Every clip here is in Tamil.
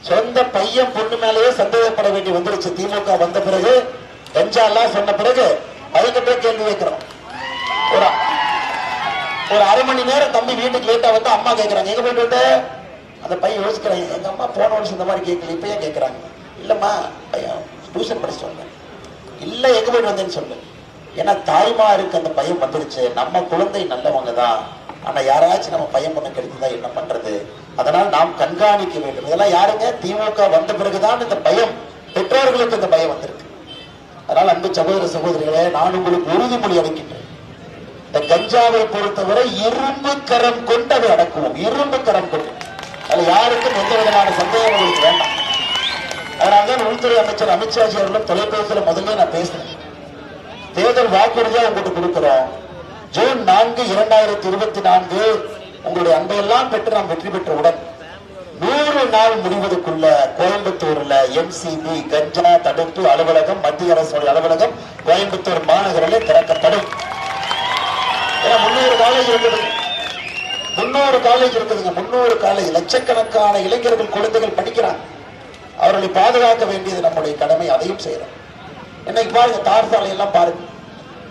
சொந்த பையன் பொண்ணு மேலேயே சந்தேகப்பட வேண்டி வந்துருச்சு. திமுக வந்த பிறகு கஞ்சா எல்லாம் சொன்ன பிறகு அதுக்கிட்ட கேள்வி வைக்கிறோம். ஒரு அரை மணி நேரம் தம்பி வீட்டுக்கு லேட்டா வந்து அம்மா கேட்கறாங்க, எங்க போயிட்டு வந்து அந்த பையன் யோசிக்கிறாங்க, எங்க அம்மா போன வருஷம் இந்த மாதிரி கேட்கல, இப்ப ஏன் கேட்கறாங்க? இல்லம்மா பையன் டியூஷன் படிச்சுட்டு வந்தேன். இல்ல எங்க போயிட்டு வந்தேன்னு சொல்லு. ஏன்னா தாய்மாருக்கு அந்த பையன் வந்துருச்சு. நம்ம குழந்தை நல்லவங்க தான், ஆனா யாராச்சும் நம்ம பையன் பொண்ணு கிடைக்குதா என்ன பண்றது? அதனால் நாம் கண்காணிக்க வேண்டும். இதெல்லாம் யாருங்க? திமுக வந்த பிறகுதான் இந்த பயம், பெற்றோர்களுக்கு இந்த பயம் வந்திருக்கு. அதனால் அன்பு சகோதர சகோதரிகளே, நான் உங்களுக்கு உறுதிமொழி அளிக்கின்றேன். இந்த கஞ்சாவை பொறுத்தவரை இரும்பு கரம் கொண்டு அதை அடக்குவோம். இரும்பு கரம் கொண்டு. அதுல யாருக்கும் எந்த விதமான சந்தேகம் உங்களுக்கு வேண்டாம். அதனால்தான் உள்துறை அமைச்சர் அமித்ஷாஜி அவர்களும் தொலைபேசியில் முதல்ல நான் பேசுறேன். தேர்தல் வாக்குறுதியா உங்களுக்கு கொடுக்கிறோம். ஜூன் 4, 2024 உங்களுடைய அன்பையெல்லாம் பெற்று நாம் வெற்றி பெற்றவுடன் 100 நாள் முடிவதற்குள்ள கோயம்புத்தூர்ல MCB கஞ்சா தடுப்பு அலுவலகம், மத்திய அரசு அலுவலகம் கோயம்புத்தூர் மாநகரிலே திறக்கப்படும். 300 காலேஜ் இருக்குது. 300 காலேஜ் இருக்குதுங்க. 300 காலேஜ், லட்சக்கணக்கான இளைஞர்கள் குழந்தைகள் படிக்கிறாங்க. அவர்களை பாதுகாக்க வேண்டியது நம்முடைய கடமை. அதையும் செய்யறோம். இன்னைக்கு பாருங்க, தார் சாலை எல்லாம் பாருங்க,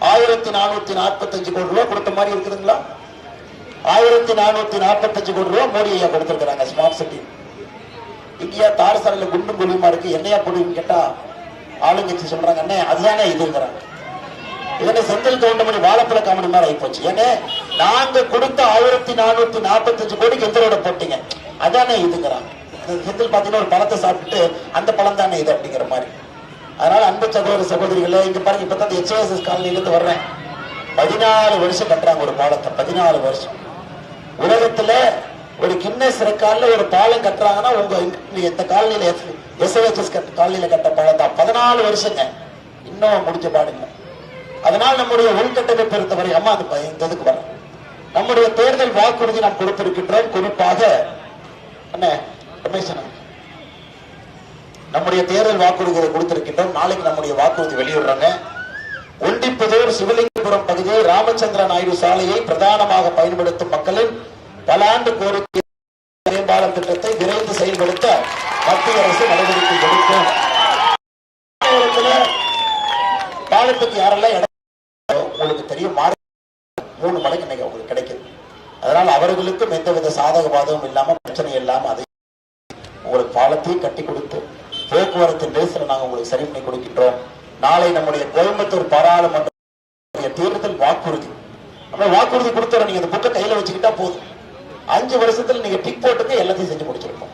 1445 கோடி ரூபாய் கொடுத்த மாதிரி இருக்குதுங்களா? 1445 கோடி ரூபாய் மோடி ஐயா கொடுத்திருக்கிறாங்க ஸ்மார்ட் சிட்டி. இங்கேயா தார் சாலையில குண்டும் குழியுமா இருக்கு, என்னையா போடுவீங்க கேட்டா ஆளுங்கட்சி சொல்றாங்க, அண்ணே அதுதானே இதுங்கிறாங்க. இதனை செந்தில் கவுண்டமணி வாழைப்பழ காமெடி மாதிரி ஆகி போச்சு. ஏன்னா நாங்க கொடுத்த 1445 கோடிக்கு எந்த ரோட போட்டீங்க, அதானே இதுங்கிறாங்க. செந்தில் பாத்தீங்கன்னா ஒரு பழத்தை சாப்பிட்டு அந்த பழம் தானே இது அப்படிங்கிற மாதிரி. அதனால அன்பு சகோதர சகோதரிகளே, இங்க பாருங்க, இப்பதான் HSS காலனிலிருந்து வர்றேன். 14 வருஷம் கட்டுறாங்க ஒரு பாலத்தை. 14 வருஷம். உலகத்துல ஒரு கின்னஸ் ரெக்கார்ட்ல ஒரு பாலம் கட்டுறாங்கன்னா உங்க இந்த காலனியில SHS காலனியில கட்ட பாலம் தான். 14 வருஷங்க, இன்னும் முடிஞ்ச பாடுங்க. அதனால் நம்முடைய உள்கட்டமைப்பு பொறுத்தவரை அம்மா அந்த இந்த இதுக்கு வர நம்முடைய தேர்தல் வாக்குறுதி நாம் கொடுத்திருக்கின்றோம். குறிப்பாக நம்முடைய தேர்தல் வாக்குறுதியை கொடுத்திருக்கின்றோம். நாளைக்கு நம்முடைய வாக்குறுதி வெளியிடுறாங்க. ஒண்டிப்புதூர் சிவலிங்கபுரம் பகுதியை ராமச்சந்திர நாயுடு சாலையை பிரதானமாக பயன்படுத்தும் மக்களின் பல ஆண்டு கோரிக்கை மேம்பால திட்டத்தை விரைந்து செயல்படுத்த மத்திய அரசு நடவடிக்கை எடுக்கும். பாலத்துக்கு யாரெல்லாம் இடம் உங்களுக்கு தெரியும், 3 மடங்கு இன்னைக்கு உங்களுக்கு கிடைக்குது. அதனால் அவர்களுக்கும் எந்தவித சாதக பாதகம் இல்லாம, பிரச்சனை இல்லாம அதை உங்களுக்கு பாலத்தையும் கட்டி கொடுத்து போக்குவரத்து நெரிசலை நாங்கள் உங்களுக்கு சரி பண்ணி கொடுக்கின்றோம். நாளை நம்முடைய கோயம்புத்தூர் பாராளுமன்ற தேர்தல் வாக்குறுதி, நம்ம வாக்குறுதி கொடுத்துறோம். நீங்க இந்த புக்கை கையில வச்சுக்கிட்டா போதும். 5 வருஷத்துல நீங்க டிக் போட்டுக்கு எல்லாத்தையும் செஞ்சு முடிச்சிருக்கோம்.